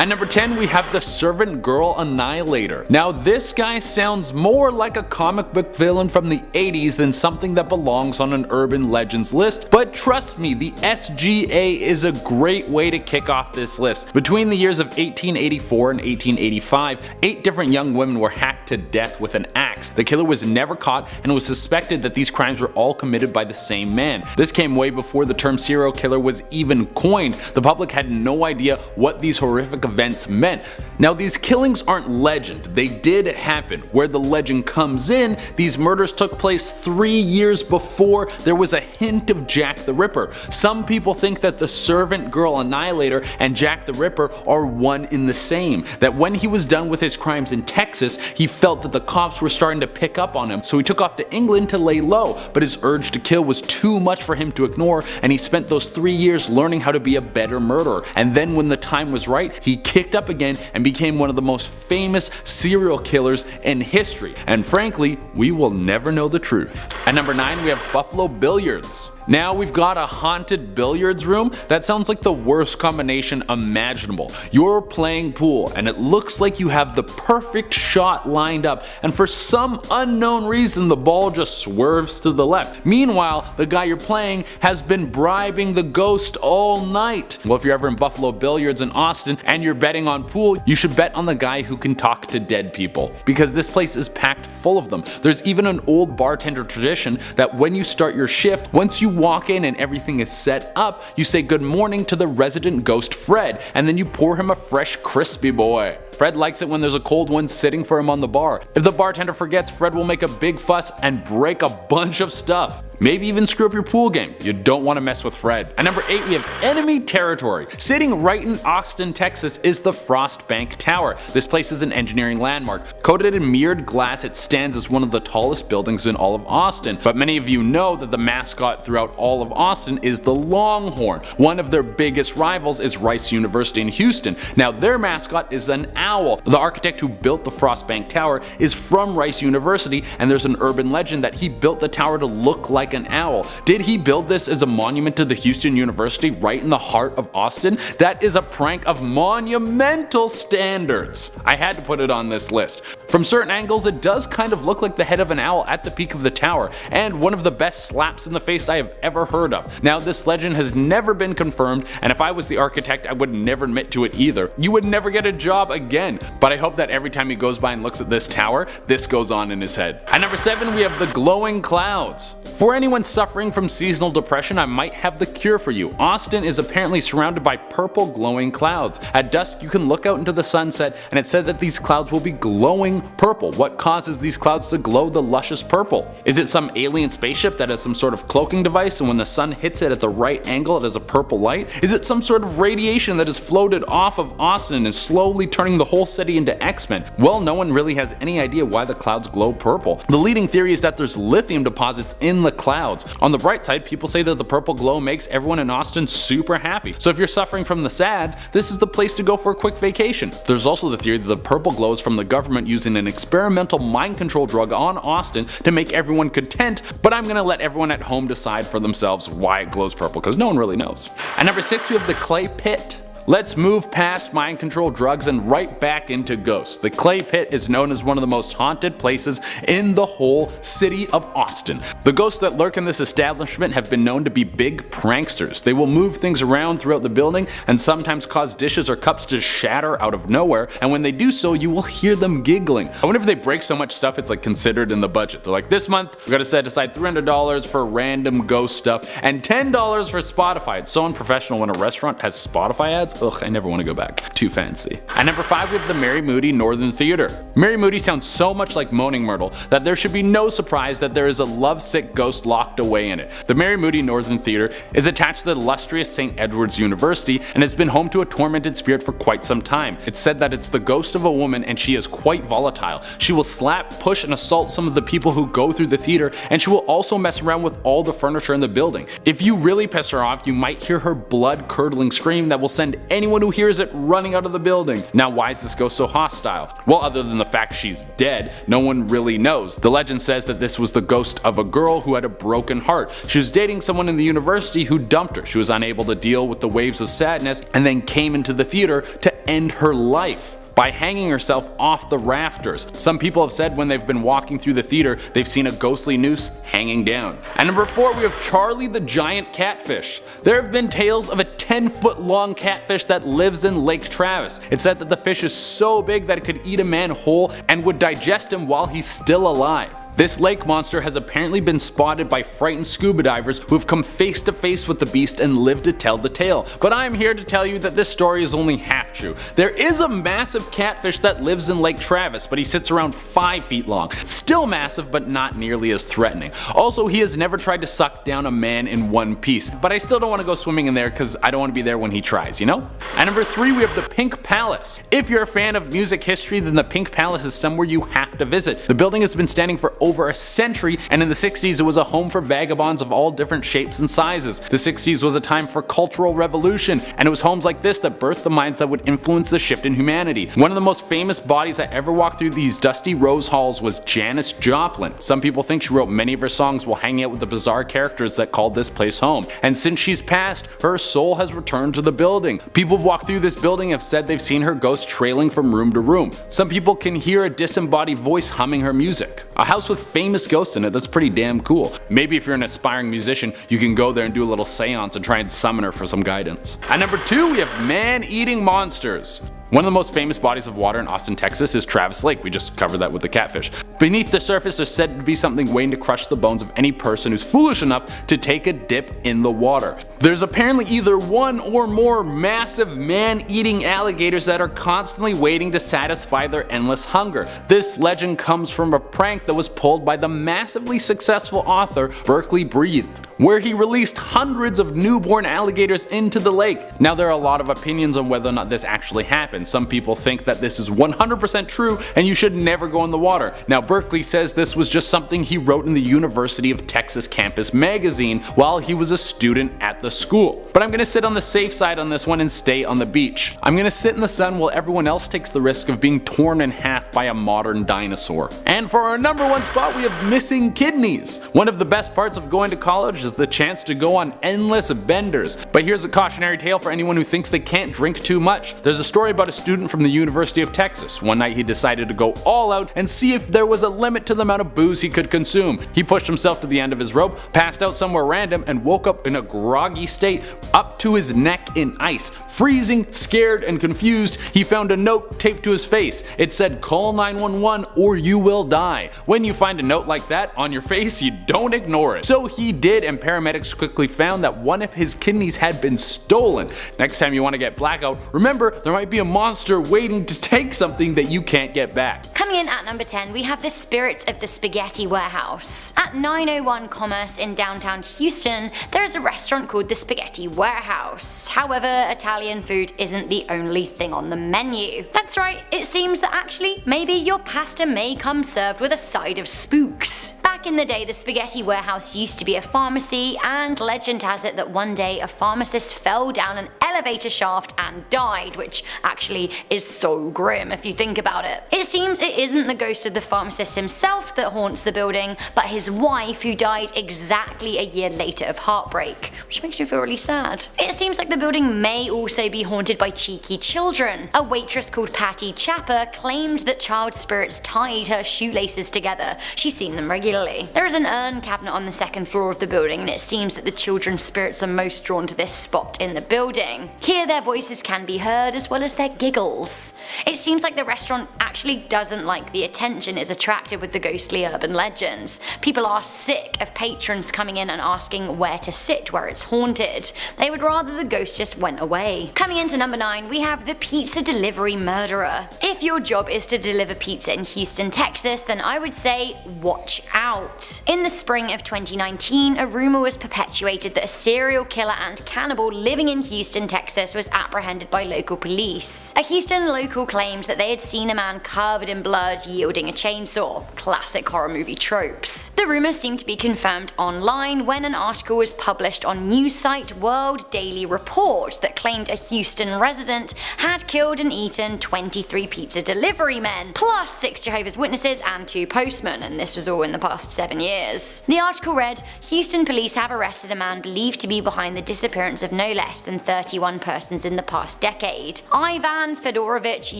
At number 10 we have the Servant Girl Annihilator. Now this guy sounds more like a comic book villain from the 80s than something that belongs on an urban legends list, but trust me, the SGA is a great way to kick off this list. Between the years of 1884 and 1885, 8 different young women were hacked to death with an axe. The killer was never caught and it was suspected that these crimes were all committed by the same man. This came way before the term serial killer was even coined. The public had no idea what these horrific events meant. Now these killings aren't legend, they did happen. Where the legend comes in, these murders took place 3 years before there was a hint of Jack the Ripper. Some people think that the Servant Girl Annihilator and Jack the Ripper are one in the same. That when he was done with his crimes in Texas, he felt that the cops were starting to pick up on him, so he took off to England to lay low, but his urge to kill was too much for him to ignore, and he spent those 3 years learning how to be a better murderer. And then when the time was right, he kicked up again and became one of the most famous serial killers in history. And frankly, we will never know the truth. At number 9 we have Buffalo Billiards. Now we've got a haunted billiards room. That sounds like the worst combination imaginable. You're playing pool and it looks like you have the perfect shot lined up, and for some unknown reason the ball just swerves to the left. Meanwhile, the guy you're playing has been bribing the ghost all night. Well, if you're ever in Buffalo Billiards in Austin and you're betting on pool, you should bet on the guy who can talk to dead people, because this place is packed full of them. There's even an old bartender tradition that when you start your shift, once you walk in and everything is set up, you say good morning to the resident ghost Fred, and then you pour him a fresh crispy boy. Fred likes it when there's a cold one sitting for him on the bar. If the bartender forgets, Fred will make a big fuss and break a bunch of stuff. Maybe even screw up your pool game. You don't want to mess with Fred. At number 8 we have enemy territory. Sitting right in Austin, Texas is the Frost Bank Tower. This place is an engineering landmark. Coated in mirrored glass, it stands as one of the tallest buildings in all of Austin. But many of you know that the mascot throughout all of Austin is the Longhorn. One of their biggest rivals is Rice University in Houston. Now their mascot is an owl. The architect who built the Frost Bank Tower is from Rice University, and there's an urban legend that he built the tower to look like an owl. Did he build this as a monument to the Houston University right in the heart of Austin? That is a prank of monumental standards. I had to put it on this list. From certain angles it does kind of look like the head of an owl at the peak of the tower, and one of the best slaps in the face I have ever heard of. Now this legend has never been confirmed, and if I was the architect I would never admit to it either. You would never get a job again, but I hope that every time he goes by and looks at this tower, this goes on in his head. At number 7 we have the glowing clouds. For anyone suffering from seasonal depression, I might have the cure for you. Austin is apparently surrounded by purple glowing clouds. At dusk you can look out into the sunset, and it said that these clouds will be glowing purple. What causes these clouds to glow the luscious purple? Is it some alien spaceship that has some sort of cloaking device, and when the sun hits it at the right angle it has a purple light? Is it some sort of radiation that has floated off of Austin and is slowly turning the whole city into X-Men? Well, no one really has any idea why the clouds glow purple. The leading theory is that there's lithium deposits in the clouds. On the bright side, people say that the purple glow makes everyone in Austin super happy. So if you're suffering from the sads, this is the place to go for a quick vacation. There's also the theory that the purple glow is from the government using an experimental mind control drug on Austin to make everyone content, but I'm gonna let everyone at home decide for themselves why it glows purple, because no one really knows. At number 6 we have the clay pit. Let's move past mind control drugs and right back into ghosts. The clay pit is known as one of the most haunted places in the whole city of Austin. The ghosts that lurk in this establishment have been known to be big pranksters. They will move things around throughout the building and sometimes cause dishes or cups to shatter out of nowhere, and when they do so you will hear them giggling. I wonder if they break so much stuff it's like considered in the budget. They're like, this month we gotta set aside $300 for random ghost stuff and $10 for Spotify. It's so unprofessional when a restaurant has Spotify ads. Ugh, I never want to go back. Too fancy. At number 5 we have the Mary Moody Northern Theater. Mary Moody sounds so much like Moaning Myrtle that there should be no surprise that there is a lovesick ghost locked away in it. The Mary Moody Northern Theater is attached to the illustrious St. Edward's University and has been home to a tormented spirit for quite some time. It's said that it's the ghost of a woman and she is quite volatile. She will slap, push, and assault some of the people who go through the theater, and she will also mess around with all the furniture in the building. If you really piss her off, you might hear her blood-curdling scream that will send anyone who hears it running out of the building. Now why is this ghost so hostile? Well, other than the fact she's dead, no one really knows. The legend says that this was the ghost of a girl who had a broken heart. She was dating someone in the university who dumped her. She was unable to deal with the waves of sadness and then came into the theater to end her life by hanging herself off the rafters. Some people have said when they've been walking through the theater, they've seen a ghostly noose hanging down. And number 4, we have Charlie the giant catfish. There have been tales of a 10-foot long catfish that lives in Lake Travis. It's said that the fish is so big that it could eat a man whole and would digest him while he's still alive. This lake monster has apparently been spotted by frightened scuba divers who have come face to face with the beast and lived to tell the tale. But I'm here to tell you that this story is only half true. There is a massive catfish that lives in Lake Travis, but he sits around 5 feet long. Still massive, but not nearly as threatening. Also, he has never tried to suck down a man in one piece, but I still don't want to go swimming in there because I don't want to be there when he tries, you know? At number 3, we have the Pink Palace. If you're a fan of music history, then the Pink Palace is somewhere you have to visit. The building has been standing for over a century, and in the 60s it was a home for vagabonds of all different shapes and sizes. The 60s was a time for cultural revolution, and it was homes like this that birthed the minds that would influence the shift in humanity. One of the most famous bodies that ever walked through these dusty rose halls was Janis Joplin. Some people think she wrote many of her songs while hanging out with the bizarre characters that called this place home, and since she's passed, her soul has returned to the building. People who've walked through this building have said they've seen her ghost trailing from room to room. Some people can hear a disembodied voice humming her music. A house with famous ghosts in it, that's pretty damn cool. Maybe if you're an aspiring musician, you can go there and do a little seance and try and summon her for some guidance. At number 2, we have man-eating monsters. One of the most famous bodies of water in Austin, Texas is Travis Lake. We just covered that with the catfish. Beneath the surface there's said to be something waiting to crush the bones of any person who's foolish enough to take a dip in the water. There's apparently either one or more massive man-eating alligators that are constantly waiting to satisfy their endless hunger. This legend comes from a prank that was pulled by the massively successful author Berkeley Breathed, where he released hundreds of newborn alligators into the lake. Now there are a lot of opinions on whether or not this actually happened. Some people think that this is 100% true and you should never go in the water. Now Berkeley says this was just something he wrote in the University of Texas Campus magazine while he was a student at the school. But I'm gonna sit on the safe side on this one and stay on the beach. I'm gonna sit in the sun while everyone else takes the risk of being torn in half by a modern dinosaur. And for our number 1 spot, we have missing kidneys. One of the best parts of going to college is the chance to go on endless benders. But here's a cautionary tale for anyone who thinks they can't drink too much. There's a story about a student from the University of Texas. One night he decided to go all out and see if there was a limit to the amount of booze he could consume. He pushed himself to the end of his rope, passed out somewhere random, and woke up in a groggy state up to his neck in ice. Freezing, scared, and confused, he found a note taped to his face. It said, "Call 911 or you will die." When you find a note like that on your face, you don't ignore it. So he did, and paramedics quickly found that one of his kidneys had been stolen. Next time you want to get blackout, remember there might be a monster waiting to take something that you can't get back. Coming in at number 10, we have the spirits of the Spaghetti Warehouse. At 901 Commerce in downtown Houston, there is a restaurant called the Spaghetti Warehouse. However, Italian food isn't the only thing on the menu. That's right, it seems that actually maybe your pasta may come served with a side of spooks. Back in the day, the Spaghetti Warehouse used to be a pharmacy, and legend has it that one day a pharmacist fell down an elevator shaft and died, which actually is so grim if you think about it. It seems it isn't the ghost of the pharmacist himself that haunts the building, but his wife, who died exactly a year later of heartbreak, which makes me feel really sad. It seems like the building may also be haunted by cheeky children. A waitress called Patty Chapper claimed that child spirits tied her shoelaces together. She's seen them regularly. There is an urn cabinet on the second floor of the building, and it seems that the children's spirits are most drawn to this spot in the building. Here their voices can be heard as well as their giggles. It seems like the restaurant actually doesn't like the attention it's attracted with the ghostly urban legends. People are sick of patrons coming in and asking where to sit where it's haunted. They would rather the ghost just went away. Coming into number 9, we have the pizza delivery murderer. If your job is to deliver pizza in Houston, Texas, then I would say watch out. In the spring of 2019, a rumor was perpetuated that a serial killer and cannibal living in Houston, Texas was apprehended by local police. A Houston local claimed that they had seen a man covered in blood yielding a chainsaw. Classic horror movie tropes. The rumor seemed to be confirmed online when an article was published on news site World Daily Report that claimed a Houston resident had killed and eaten 23 pizza delivery men, plus 6 Jehovah's Witnesses and 2 postmen, and this was all in the past 7 years. The article read, Houston police have arrested a man believed to be behind the disappearance of no less than 31 persons in the past decade. Ivan Fedorovich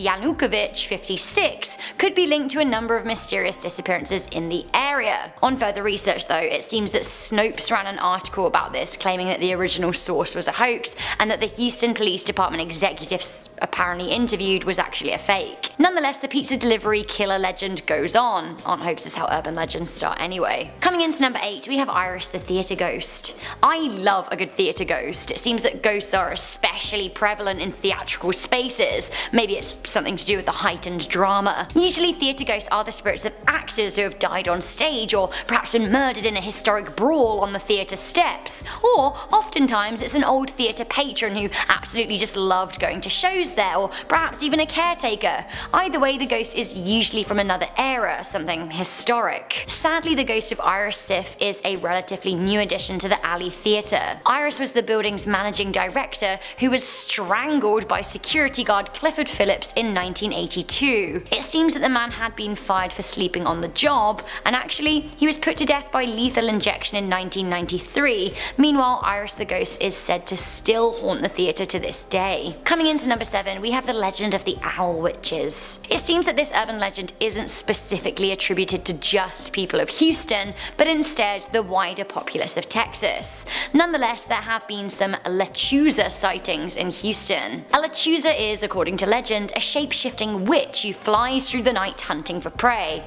Yanukovych, 56, could be linked to a number of mysterious disappearances in the area. On further research though, it seems that Snopes ran an article about this claiming that the original source was a hoax and that the Houston Police Department executives apparently interviewed was actually a fake. Nonetheless, the pizza delivery killer legend goes on. Aren't hoaxes how urban legends start anyway? Coming into number 8, we have Iris the theatre ghost. I love a good theatre ghost. It seems that ghosts are especially prevalent in theatrical spaces. Maybe it's something to do with the heightened drama. Usually theatre ghosts are the spirits of actors who have died on stage or perhaps been murdered in a historic brawl on the theatre steps. Or oftentimes it's an old theatre patron who absolutely just loved going to shows there, or perhaps even a caretaker. Either way, the ghost is usually from another era, something historic. Sadly, the ghost of Iris Sif is a relatively new addition to the Alley Theatre. Iris was the building's managing director who was strangled by security guard Clifford Phillips in 1982. It seems that the man had been fired for sleeping on the job, and actually he was put to death by lethal injection in 1993. Meanwhile, Iris the ghost is said to still haunt the theatre to this day. Coming into number 7, we have the legend of the Owl Witches. It seems that this urban legend isn't specifically attributed to just people of Houston, but instead the wider populace of Texas. Nonetheless, there have been some lechuza sightings in Houston. A lechuza is, according to legend, a shape-shifting witch who flies through the night hunting for prey.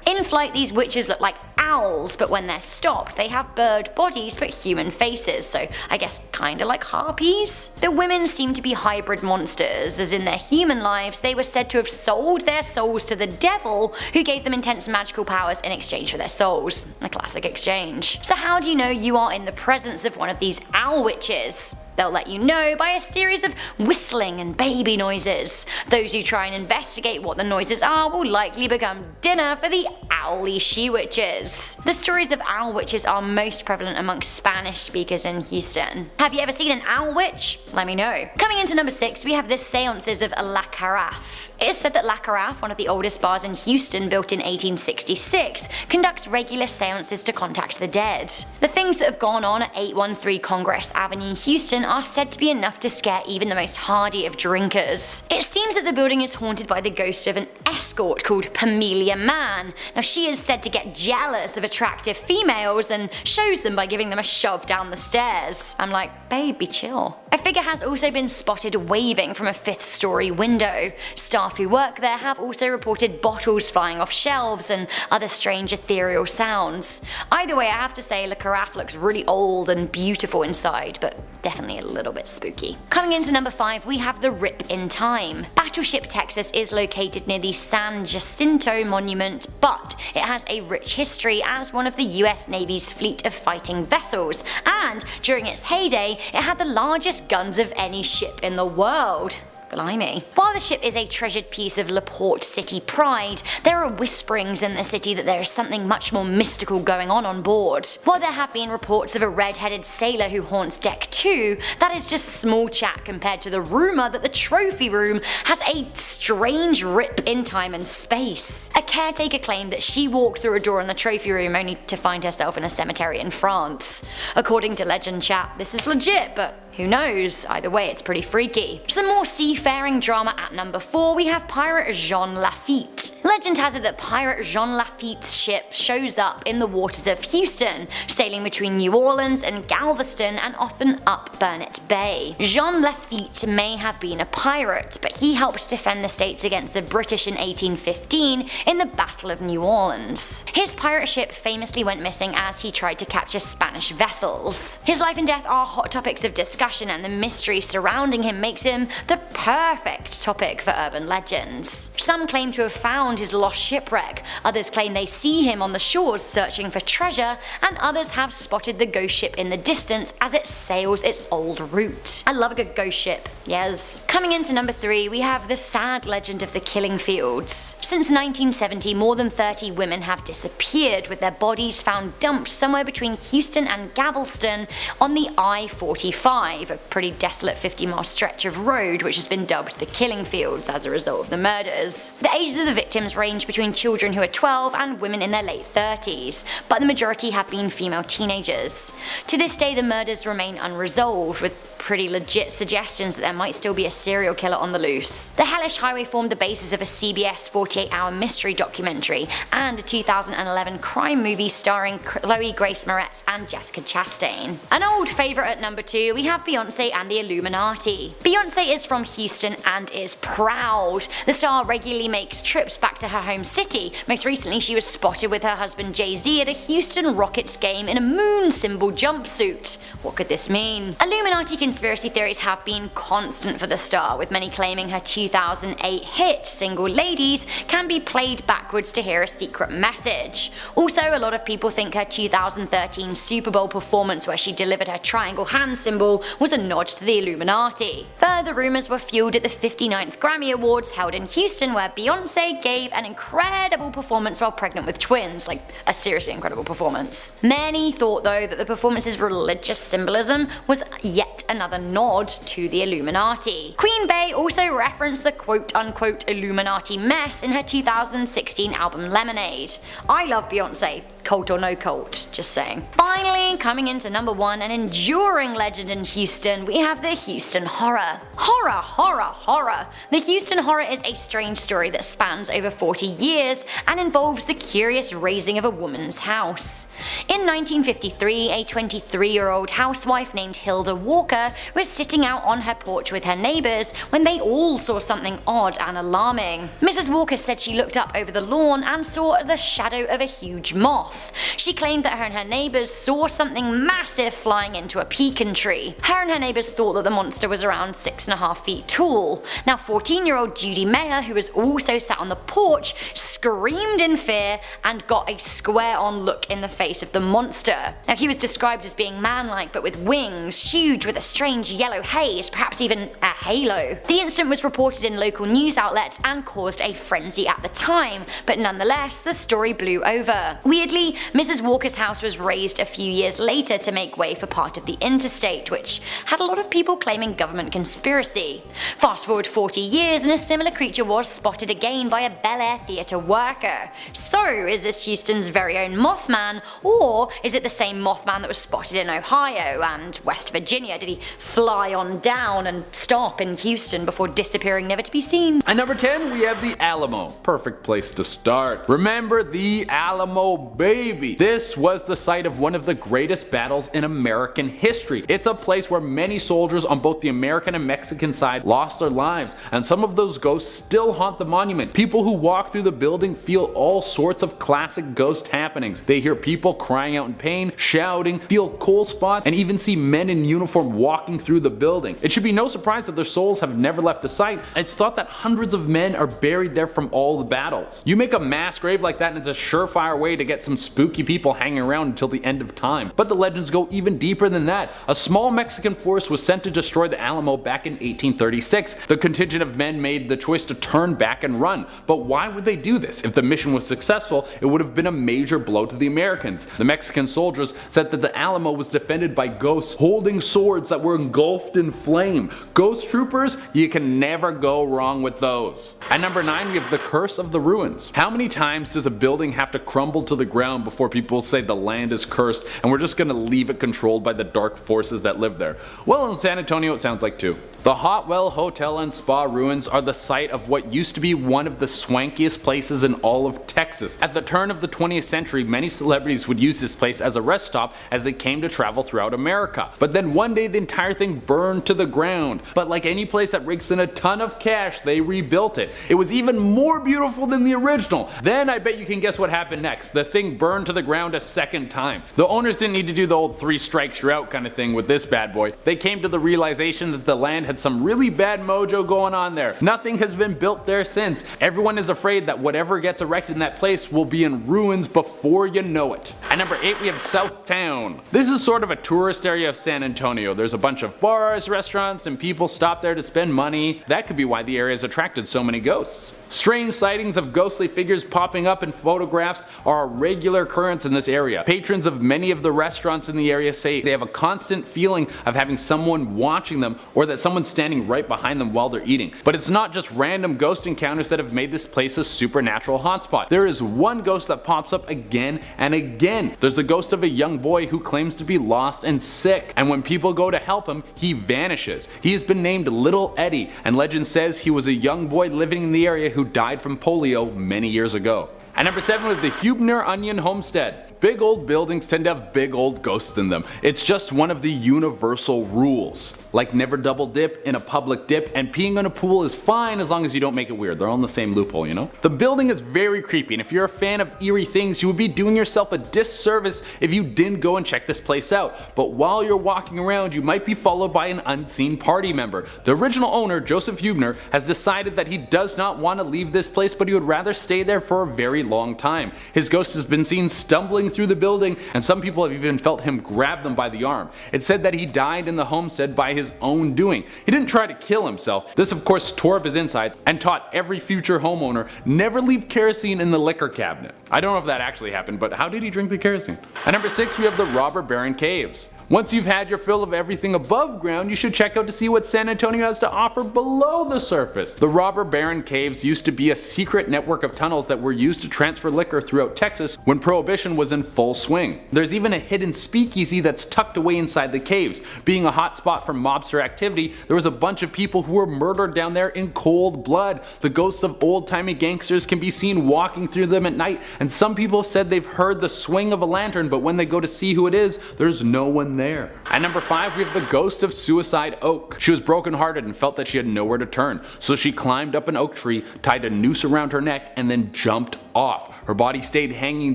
In flight, these witches look like owls, but when they're stopped, they have bird bodies but human faces, so I guess kinda like harpies? The women seem to be hybrid monsters, as in their human lives they were said to have sold their souls to the devil, who gave them intense magical powers in exchange for their souls. A classic exchange. So how do you know you are in the presence of one of these owl witches? They'll let you know by a series of whistling and baby noises. Those who try and investigate what the noises are will likely become dinner for the owly she-witches. The stories of owl witches are most prevalent amongst Spanish speakers in Houston. Have you ever seen an owl witch? Let me know. Coming into number 6, we have the seances of La Carafe. It is said that La Carafe, one of the oldest bars in Houston built in 1866, conducts regular seances to contact the dead. The things that have gone on at 813 Congress Avenue, Houston are said to be enough to scare even the most hardy of drinkers. It seems that the building is haunted by the ghost of an escort called Pamelia Mann. Now she is said to get jealous of attractive females and shows them by giving them a shove down the stairs. I'm like, baby, chill. A figure has also been spotted waving from a 5th-story window. Staff who work there have also reported bottles flying off shelves and other strange ethereal sounds. Either way, I have to say La Carafe looks really old and beautiful inside, but definitely a little bit spooky. Coming into number 5, we have the Rip in Time. Battleship Texas is located near the San Jacinto Monument, but it has a rich history as one of the US Navy's fleet of fighting vessels, and during its heyday, it had the largest guns of any ship in the world. Blimey. While the ship is a treasured piece of LaPorte City pride, there are whisperings in the city that there is something much more mystical going on board. While there have been reports of a red-headed sailor who haunts Deck 2, that is just small chat compared to the rumour that the trophy room has a strange rip in time and space. A caretaker claimed that she walked through a door in the trophy room only to find herself in a cemetery in France. According to Legend Chat, this is legit, but who knows? Either way, it's pretty freaky. Some more seafaring drama at number 4, we have Pirate Jean Lafitte. Legend has it that Pirate Jean Lafitte's ship shows up in the waters of Houston, sailing between New Orleans and Galveston and often up Burnett Bay. Jean Lafitte may have been a pirate, but he helped defend the states against the British in 1815 in the Battle of New Orleans. His pirate ship famously went missing as he tried to capture Spanish vessels. His life and death are hot topics of discussion, and the mystery surrounding him makes him the perfect topic for urban legends. Some claim to have found his lost shipwreck, others claim they see him on the shores searching for treasure, and others have spotted the ghost ship in the distance as it sails its old route. I love a good ghost ship, yes. Coming into number 3, we have the sad legend of the killing fields. Since 1970, more than 30 women have disappeared, with their bodies found dumped somewhere between Houston and Galveston on the I-45, a pretty desolate 50-mile stretch of road which has been dubbed the killing fields as a result of the murders. The ages of the victims range between children who are 12 and women in their late 30s, but the majority have been female teenagers. To this day, the murders remain unresolved, with pretty legit suggestions that there might still be a serial killer on the loose. The hellish highway formed the basis of a CBS 48-hour mystery documentary and a 2011 crime movie starring Chloe Grace Moretz and Jessica Chastain. An old favourite at number 2, we have Beyonce and the Illuminati. Beyonce is from Houston and is proud. The star regularly makes trips back to her home city. Most recently, she was spotted with her husband Jay-Z at a Houston Rockets game in a moon symbol jumpsuit. What could this mean? Illuminati conspiracy theories have been constant for the star, with many claiming her 2008 hit Single Ladies can be played backwards to hear a secret message. Also, a lot of people think her 2013 Super Bowl performance where she delivered her triangle hand symbol was a nod to the Illuminati. Further rumours were fueled at the 59th Grammy Awards held in Houston, where Beyonce gave an incredible performance while pregnant with twins, like a seriously incredible performance. Many thought though that the performance's religious symbolism was yet another nod to the Illuminati. Queen Bey also referenced the quote-unquote Illuminati mess in her 2016 album Lemonade. I love Beyonce, cult or no cult, just saying. Finally, coming into number 1, an enduring legend in Houston, we have the Houston Horror. Horror. The Houston Horror is a strange story that spans over 40 years and involves the curious raising of a woman's house. In 1953, a 23-year-old housewife named Hilda Walker was sitting out on her porch with her neighbours when they all saw something odd and alarming. Mrs. Walker said she looked up over the lawn and saw the shadow of a huge moth. She claimed that her and her neighbours saw something massive flying into a pecan tree. Her and her neighbours thought that the monster was around 6.5 feet tall. Now 14-year-old Judy Mayer, who was also sat on the porch, screamed in fear and got a square-on look in the face of the monster. Now he was described as being man-like but with wings, huge with a strange yellow haze, perhaps even a halo. The incident was reported in local news outlets and caused a frenzy at the time, but nonetheless the story blew over. Weirdly, Mrs. Walker's house was raised a few years later to make way for part of the interstate, which had a lot of people claiming government conspiracy. Fast forward 40 years and a similar creature was spotted again by a Bel Air theatre worker. So is this Houston's very own Mothman, or is it the same Mothman that was spotted in Ohio and West Virginia? Did he fly on down and stop in Houston before disappearing never to be seen? At number 10, we have the Alamo. Perfect place to start. Remember the Alamo, baby. This was the site of one of the greatest battles in American history. It's a place where many soldiers on both the American and Mexican side lost their lives, and some of those ghosts still haunt the monument. People who walk through the building feel all sorts of classic ghost happenings. They hear people crying out in pain, shouting, feel cold spots, and even see men in uniform walking through the building. It should be no surprise that their souls have never left the site. It's thought that hundreds of men are buried there from all the battles. You make a mass grave like that and it's a surefire way to get some spooky people hanging around until the end of time. But the legends go even deeper than that. A small Mexican force was sent to destroy the Alamo back in 1836. The contingent of men made the choice to turn back and run. But why would they do this? If the mission was successful, it would have been a major blow to the Americans. The Mexican soldiers said that the Alamo was defended by ghosts holding swords that were engulfed in flame. Ghost troopers, you can never go wrong with those. At number 9, we have the Curse of the Ruins. How many times does a building have to crumble to the ground before people say the land is cursed and we're just gonna leave it controlled by the dark forces that live there? Well, in San Antonio it sounds like 2. The Hotwell Hotel and Spa ruins are the site of what used to be one of the swankiest places in all of Texas. At the turn of the 20th century, many celebrities would use this place as a rest stop as they came to travel throughout America. But then one day the entire thing burned to the ground. But like any place that rakes in a ton of cash, they rebuilt it. It was even more beautiful than the original. Then I bet you can guess what happened next. The thing burned to the ground a second time. The owners didn't need to do the old 3 strikes you're out kind of thing with this bad boy. They came to the realization that the land had some really bad mojo going on there. Nothing has been built there since. Everyone is afraid that whatever gets erected in that place will be in ruins before you know it. At number 8 we have Southtown. This is sort of a tourist area of San Antonio. There's a bunch of bars, restaurants, and people stop there to spend money. That could be why the area has attracted so many ghosts. Strange sightings of ghostly figures popping up in photographs are a regular occurrence in this area. Patrons of many of the restaurants in the area say they have a constant feeling of having someone watching them or that someone's standing right behind them while they're eating. But it's not just random ghost encounters that have made this place a supernatural hotspot. There is one ghost that pops up again and again. There's the ghost of a young boy who claims to be lost and sick, and when people go to help him, he vanishes. He has been named Little Eddie, and legend says he was a young boy living in the area who died from polio many years ago. At number 7 was the Huebner Onion Homestead. Big old buildings tend to have big old ghosts in them. It's just one of the universal rules. Like never double dip in a public dip, and peeing in a pool is fine as long as you don't make it weird. They're all in the same loophole, you know? The building is very creepy, and if you're a fan of eerie things, you would be doing yourself a disservice if you didn't go and check this place out. But while you're walking around, you might be followed by an unseen party member. The original owner, Joseph Huebner, has decided that he does not want to leave this place, but he would rather stay there for a very long time. His ghost has been seen stumbling through the building, and some people have even felt him grab them by the arm. It's said that he died in the homestead by his own doing. He didn't try to kill himself. This of course tore up his insides and taught every future homeowner never leave kerosene in the liquor cabinet. I don't know if that actually happened, but how did he drink the kerosene? At number 6 we have the Robber Baron Caves. Once you've had your fill of everything above ground, you should check out to see what San Antonio has to offer below the surface. The Robber Baron Caves used to be a secret network of tunnels that were used to transfer liquor throughout Texas when Prohibition was in full swing. There's even a hidden speakeasy that's tucked away inside the caves. Being a hot spot for mobster activity, there was a bunch of people who were murdered down there in cold blood. The ghosts of old-timey gangsters can be seen walking through them at night, and some people said they've heard the swing of a lantern, but when they go to see who it is, there's no one there. At number 5 we have the ghost of Suicide Oak. She was brokenhearted and felt that she had nowhere to turn, so she climbed up an oak tree, tied a noose around her neck, and then jumped off. Her body stayed hanging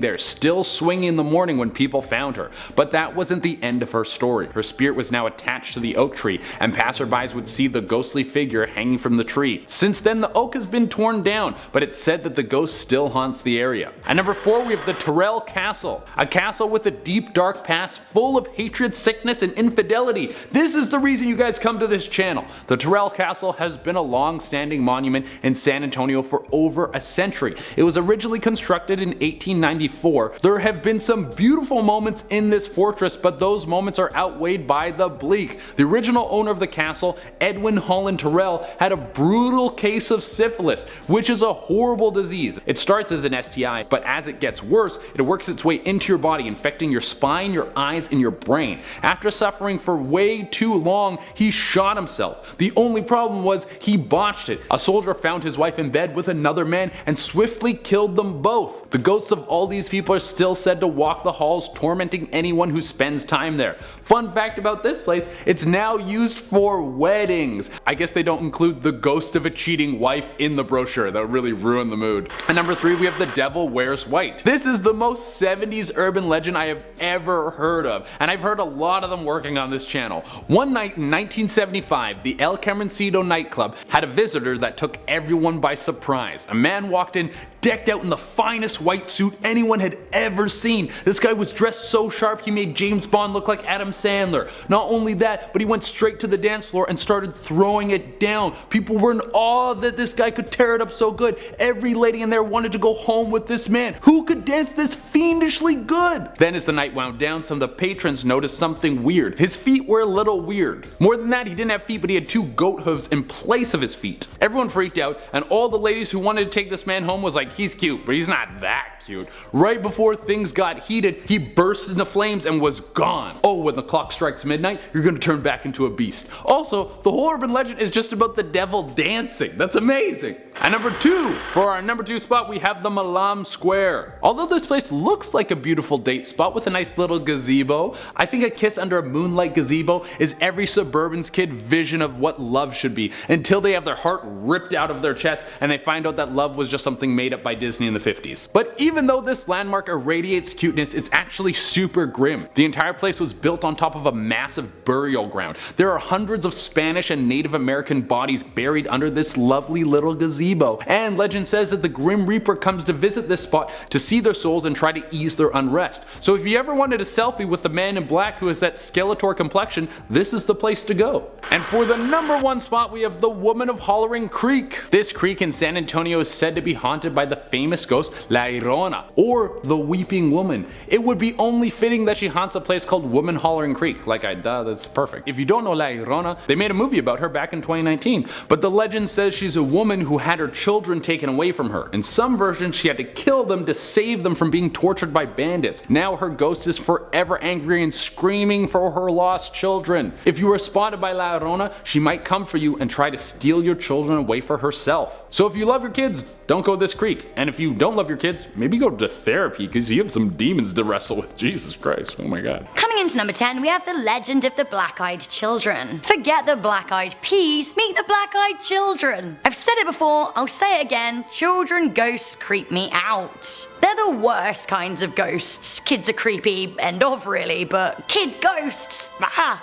there, still swinging in the morning when people found her. But that wasn't the end of her story. Her spirit was now attached to the oak tree, and passerbys would see the ghostly figure hanging from the tree. Since then the oak has been torn down, but it's said that the ghost still haunts the area. At number 4 we have the Tyrrell Castle. A castle with a deep dark past full of hatred, sickness, and infidelity. This is the reason you guys come to this channel. The Tyrrell Castle has been a long-standing monument in San Antonio for over a century. It was originally constructed in 1894. There have been some beautiful moments in this fortress, but those moments are outweighed by the bleak. The original owner of the castle, Edwin Holland Tyrrell, had a brutal case of syphilis, which is a horrible disease. It starts as an STI, but as it gets worse, it works its way into your body, infecting your spine, your eyes, and your brain. After suffering for way too long, he shot himself. The only problem was he botched it. A soldier found his wife in bed with another man and swiftly killed them both. The ghosts of all these people are still said to walk the halls, tormenting anyone who spends time there. Fun fact about this place, it's now used for weddings. I guess they don't include the ghost of a cheating wife in the brochure. That would really ruin the mood. At number 3 we have the Devil Wears White. This is the most 70s urban legend I have ever heard of, and I've heard a lot of them working on this channel. One night in 1975, the El Camoncito nightclub had a visitor that took everyone by surprise. A man walked in decked out in the finest white suit anyone had ever seen. This guy was dressed so sharp he made James Bond look like Adam Sandler. Not only that, but he went straight to the dance floor and started throwing it down. People were in awe that this guy could tear it up so good. Every lady in there wanted to go home with this man. Who could dance this fiendishly good? Then as the night wound down, some of the patrons noticed something weird. His feet were a little weird. More than that, he didn't have feet, but he had 2 goat hooves in place of his feet. Everyone freaked out, and all the ladies who wanted to take this man home was like, he's cute, but he's not that cute. Right before things got heated, he burst into flames and was gone. Oh, when the clock strikes midnight, you're gonna turn back into a beast. Also, the whole urban legend is just about the devil dancing. That's amazing. At number 2, for our number 2 spot, we have the Malam Square. Although this place looks like a beautiful date spot with a nice little gazebo, I think finding a kiss under a moonlight gazebo is every suburban's kid vision of what love should be, until they have their heart ripped out of their chest and they find out that love was just something made up by Disney in the 50s. But even though this landmark irradiates cuteness, it's actually super grim. The entire place was built on top of a massive burial ground. There are hundreds of Spanish and Native American bodies buried under this lovely little gazebo, and legend says that the Grim Reaper comes to visit this spot to see their souls and try to ease their unrest. So if you ever wanted a selfie with the man in black who has that Skeletor complexion, this is the place to go. And for the number one spot, we have the Woman of Hollering Creek. This creek in San Antonio is said to be haunted by the famous ghost La Llorona, or the Weeping Woman. It would be only fitting that she haunts a place called Woman Hollering Creek. That's perfect. If you don't know La Llorona, they made a movie about her back in 2019. But the legend says she's a woman who had her children taken away from her. In some versions, she had to kill them to save them from being tortured by bandits. Now her ghost is forever angry and screaming for her lost children. If you were spotted by La Llorona, she might come for you and try to steal your children away for herself. So if you love your kids, don't go this creek. And if you don't love your kids, maybe go to therapy because you have some demons to wrestle with. Jesus Christ, oh my god. Coming into number 10, we have the legend of the black-eyed children. Forget the black-eyed peas, meet the black-eyed children. I've said it before, I'll say it again, children ghosts creep me out. They're the worst kinds of ghosts. Kids are creepy, end of really, but kid ghosts,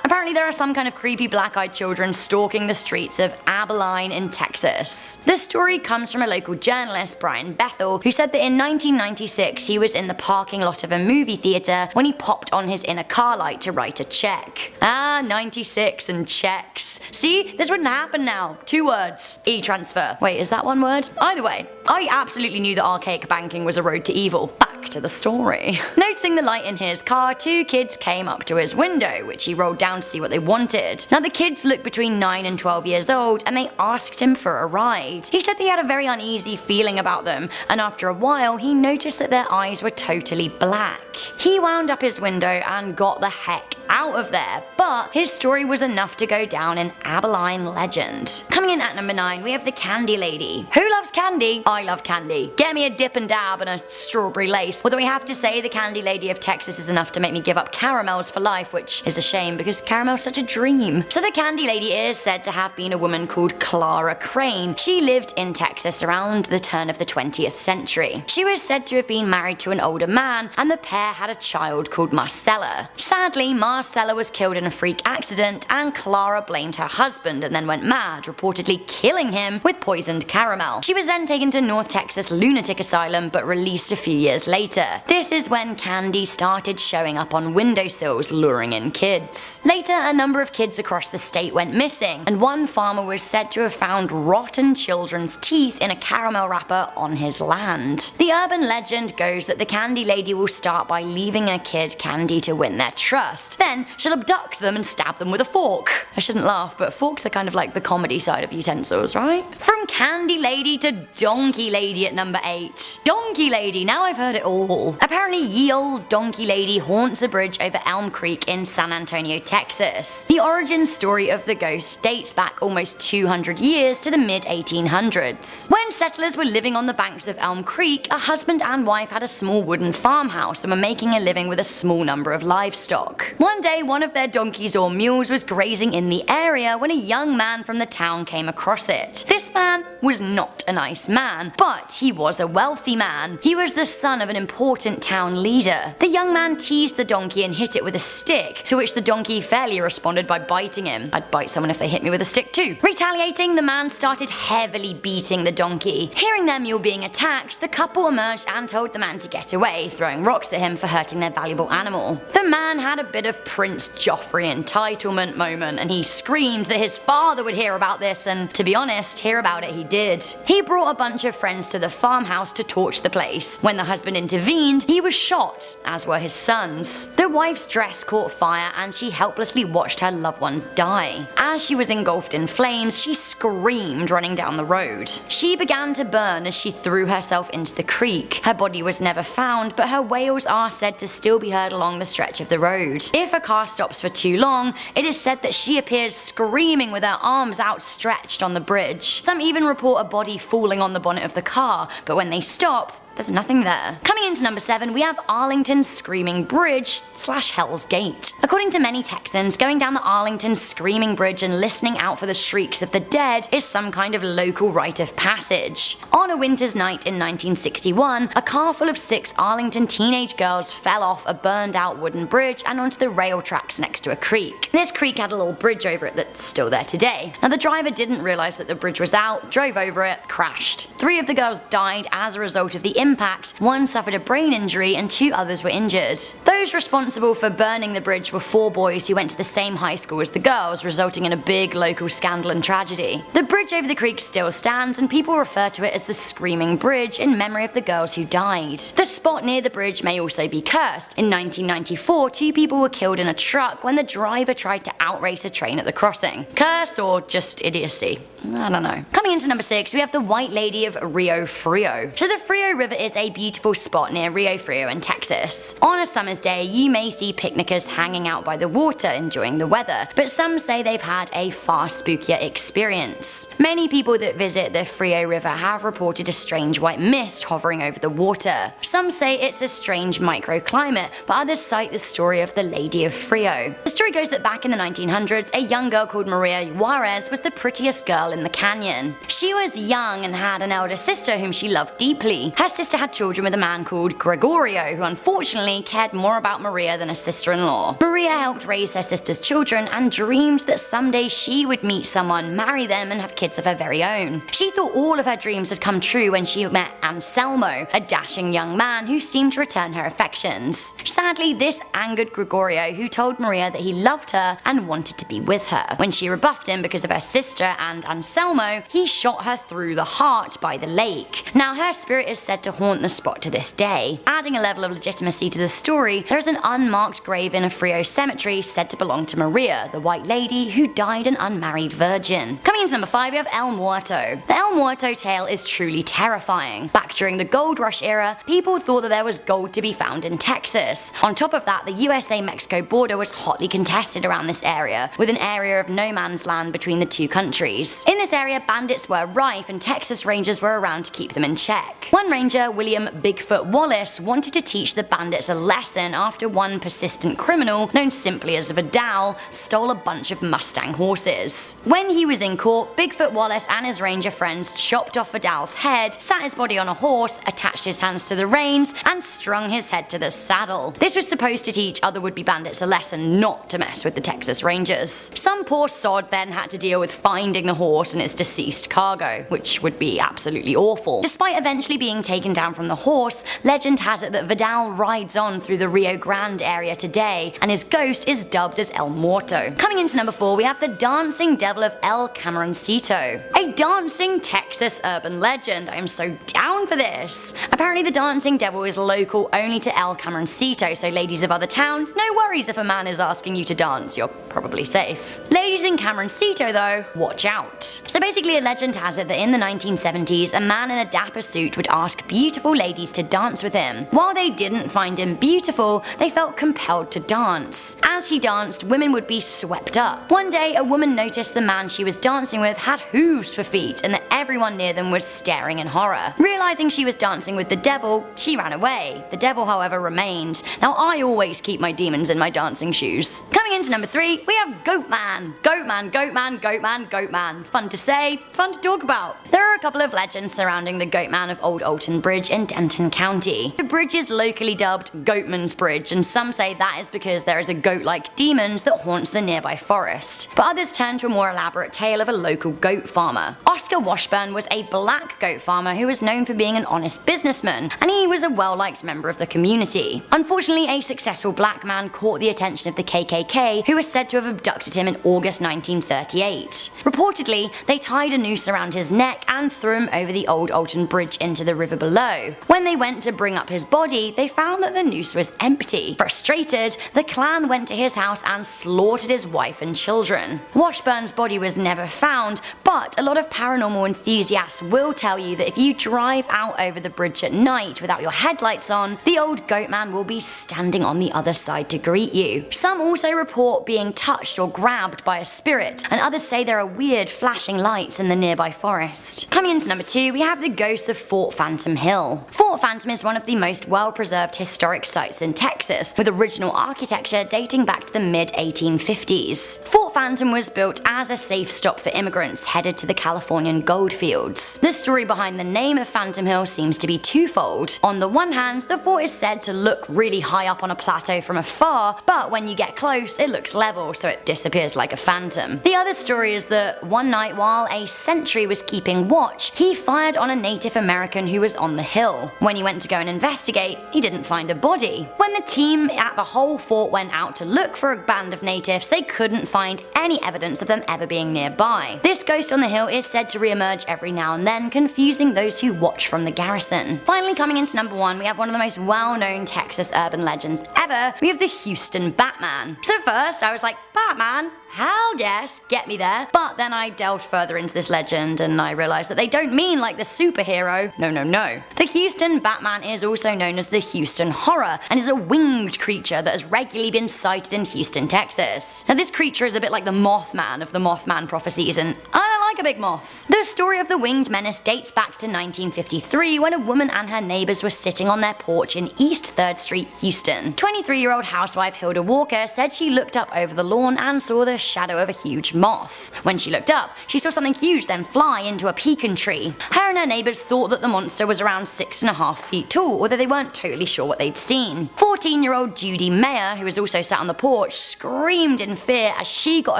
Apparently there are some kind of creepy black-eyed children stalking the streets of Abilene in Texas. The story comes from a local journalist, Brian Bethel, who said that in 1996 he was in the parking lot of a movie theater when he popped on his inner car light to write a check. 96 and checks. See, this wouldn't happen now. 2 words. E-transfer. Wait, is that 1 word? Either way, I absolutely knew that archaic banking was a road to evil. Back to the story. Noticing the light in his car, 2 kids came up to his window, which he rolled down to see what they wanted. Now the kids looked between 9 and 12 years old, and they asked him for a ride. He said he had a very uneasy feeling about them, and after a while he noticed that their eyes were totally black. He wound up his window and got the heck out of there, but his story was enough to go down in Abilene legend. Coming in at number 9, we have the Candy Lady. Who loves candy? I love candy. Get me a dip and dab and a strawberry lace. Although we have to say the Candy Lady of Texas is enough to make me give up caramels for life, which is a shame because caramel's such a dream. So the Candy Lady is said to have been a woman called Clara Crane. She lived in Texas around the turn of the 20th century. She was said to have been married to an older man, and the pair had a child called Marcella. Sadly, Marcella was killed in a freak accident, and Clara blamed her husband and then went mad, reportedly killing him with poisoned caramel. She was then taken to North Texas Lunatic Asylum but released a few years later. This is when Candy started showing up on windowsills luring in kids. Later, a number of kids across the state went missing, and one farmer was said to have found rotten children's teeth in a caramel wrapper on his land. The urban legend goes that the Candy Lady will start by leaving a kid candy to win their trust. Then she'll abduct them and stab them with a fork. I shouldn't laugh, but forks are kind of like the comedy side of utensils, right? From Candy Lady to Donkey Lady at number 8. Donkey Lady, now I've heard it all. Apparently ye old Donkey Lady haunts a bridge over Elm Creek in San Antonio, Texas. The origin story of the ghost dates back almost 200 years to the mid-1800s. When settlers were living on the banks of Elm Creek, a husband and wife had a small wooden farmhouse and were making a living with a small number of livestock. One day, one of their donkeys or mules was grazing in the area when a young man from the town came across it. This man was not a nice man, but he was a wealthy man. He was the son of an important town leader. The young man teased the donkey and hit it with a stick, to which the donkey fairly responded by biting him. I'd bite someone if they hit me with a stick too. Retaliating, the man started heavily beating the donkey. Hearing their mule being attacked, the couple emerged and told the man to get away, throwing rocks at him for hurting their valuable animal. The man had a bit of Prince Joffrey entitlement moment, and he screamed that his father would hear about this, and to be honest, hear about it he did. He brought a bunch of friends to the farmhouse to torch the place. When the husband intervened, he was shot, as were his sons. The wife's dress caught fire and she helplessly watched her loved ones die. As she was engulfed in flames, she screamed, running down the road. She began to burn as she threw herself into the creek. Her body was never found, but her wails are said to still be heard along the stretch of the road. If a car stops for too long, it is said that she appears screaming with her arms outstretched on the bridge. Some even report a body falling on the bonnet of the car, but when they stop, there's nothing there. Coming into number 7, we have Arlington's Screaming Bridge / Hell's Gate. According to many Texans, going down the Arlington Screaming Bridge and listening out for the shrieks of the dead is some kind of local rite of passage. On a winter's night in 1961, a car full of 6 Arlington teenage girls fell off a burned out wooden bridge and onto the rail tracks next to a creek. This creek had a little bridge over it that's still there today. Now the driver didn't realize that the bridge was out, drove over it, crashed. 3 of the girls died as a result of the impact, 1 suffered a brain injury and 2 others were injured. Those responsible for burning the bridge were 4 boys who went to the same high school as the girls, resulting in a big local scandal and tragedy. The bridge over the creek still stands and people refer to it as the Screaming Bridge in memory of the girls who died. The spot near the bridge may also be cursed. In 1994, 2 people were killed in a truck when the driver tried to outrace a train at the crossing. Curse or just idiocy? I don't know. Coming into number 6, we have the White Lady of Rio Frio. So the Frio River is a beautiful spot near Rio Frio in Texas. On a summer's day, you may see picnickers hanging out by the water enjoying the weather, but some say they've had a far spookier experience. Many people that visit the Frio River have reported a strange white mist hovering over the water. Some say it's a strange microclimate, but others cite the story of the Lady of Frio. The story goes that back in the 1900s, a young girl called Maria Juarez was the prettiest girl in the canyon. She was young and had an elder sister whom she loved deeply. Her sister had children with a man called Gregorio, who unfortunately cared more about Maria than a sister-in-law. Maria helped raise her sister's children and dreamed that someday she would meet someone, marry them, and have kids of her very own. She thought all of her dreams had come true when she met Anselmo, a dashing young man who seemed to return her affections. Sadly, this angered Gregorio, who told Maria that he loved her and wanted to be with her. When she rebuffed him because of her sister and Anselmo, he shot her through the heart by the lake. Now her spirit is said to haunt the spot to this day. Adding a level of legitimacy to the story, there is an unmarked grave in a Frio cemetery said to belong to Maria, the White Lady who died an unmarried virgin. Coming into number 5, we have El Muerto. The El Muerto tale is truly terrifying. Back during the gold rush era, people thought that there was gold to be found in Texas. On top of that, the USA-Mexico border was hotly contested around this area, with an area of no man's land between the 2 countries. In this area, bandits were rife and Texas Rangers were around to keep them in check. One ranger, William Bigfoot Wallace, wanted to teach the bandits a lesson after one persistent criminal, known simply as Vidal, stole a bunch of Mustang horses. When he was in court, Bigfoot Wallace and his ranger friends chopped off Vidal's head, sat his body on a horse, attached his hands to the reins, and strung his head to the saddle. This was supposed to teach other would-be bandits a lesson not to mess with the Texas Rangers. Some poor sod then had to deal with finding the horse and its deceased cargo, which would be absolutely awful. Despite eventually being taken down from the horse, legend has it that Vidal rides on through the Rio Grande area today, and his ghost is dubbed as El Muerto. Coming into number 4, we have the Dancing Devil of El Cameroncito. A dancing Texas urban legend. I am so down for this. Apparently the dancing devil is local only to El Cameroncito, so ladies of other towns, no worries if a man is asking you to dance, you're probably safe. Ladies in Cameroncito though, watch out. So basically a legend has it that in the 1970s, a man in a dapper suit would ask beautiful ladies to dance with him. While they didn't find him beautiful, they felt compelled to dance. As he danced, women would be swept up. One day, a woman noticed the man she was dancing with had hooves for feet and that everyone near them was staring in horror. Realizing she was dancing with the devil, she ran away. The devil, however, remained. Now I always keep my demons in my dancing shoes. Coming into number 3, we have Goatman. Goatman, Goatman, Goatman, Goatman. Fun to say, fun to talk about. There are a couple of legends surrounding the Goatman of Old Alton Bridge in Denton County. The bridge is locally dubbed Goatman's Bridge, and some say that is because there is a goat-like demon that haunts the nearby forest. But others turn to a more elaborate tale of a local goat farmer. Oscar Washburn was a black goat farmer who was known for being an honest businessman, and he was a well-liked member of the community. Unfortunately, a successful black man caught the attention of the KKK, who was said to have abducted him in August 1938. Reportedly, they tied a noose around his neck and threw him over the Old Alton Bridge into the river below. When they went to bring up his body, they found that the noose was empty. Frustrated, the clan went to his house and slaughtered his wife and children. Washburn's body was never found, but a lot of paranormal enthusiasts will tell you that if you drive out over the bridge at night without your headlights on, the old goat man will be standing on the other side to greet you. Some also report being touched or grabbed by a spirit, and others say there are weird flashing lights in the nearby forest. Coming into number 2, we have the ghost of Fort Phantom Hill. Fort Phantom is one of the most well-preserved historic sites in Texas, with original architecture dating back to the mid-1850s. Fort Phantom was built as a safe stop for immigrants headed to the Californian gold fields. The story behind the name of Phantom Hill seems to be twofold. On the one hand, the fort is said to look really high up on a plateau from afar, but when you get close, it looks level, so it disappears like a phantom. The other story is that one night while a sentry was keeping watch, he fired on a Native American who was on the hill. When he went to go and investigate, he didn't find a body. When the team at the whole fort went out to look for a band of natives, they couldn't find any evidence of them ever being nearby. This ghost on the hill is said to re-emerge every now and then, confusing those who watch from the garrison. Finally, coming into number 1, we have one of the most well-known Texas urban legends ever. We have the Houston Batman. So first, I was like, Batman? Hell yes, get me there. But then I delved further into this legend and I realized that they don't mean like the superhero. No. The Houston Batman is also known as the Houston Horror and is a winged creature that has regularly been sighted in Houston, Texas. Now this creature is a bit like the Mothman of the Mothman prophecies, and I don't like a big moth. The story of the winged menace dates back to 1953 when a woman and her neighbors were sitting on their porch in East 3rd Street, Houston. 23-year-old housewife Hilda Walker said she looked up over the lawn and saw the shadow of a huge moth. When she looked up, she saw something huge then fly into a pecan tree. Her and her neighbors thought that the monster was around 6.5 feet tall, although they weren't totally sure what they'd seen. 14-year-old Judy Mayer, who was also sat on the porch, screamed in fear as she got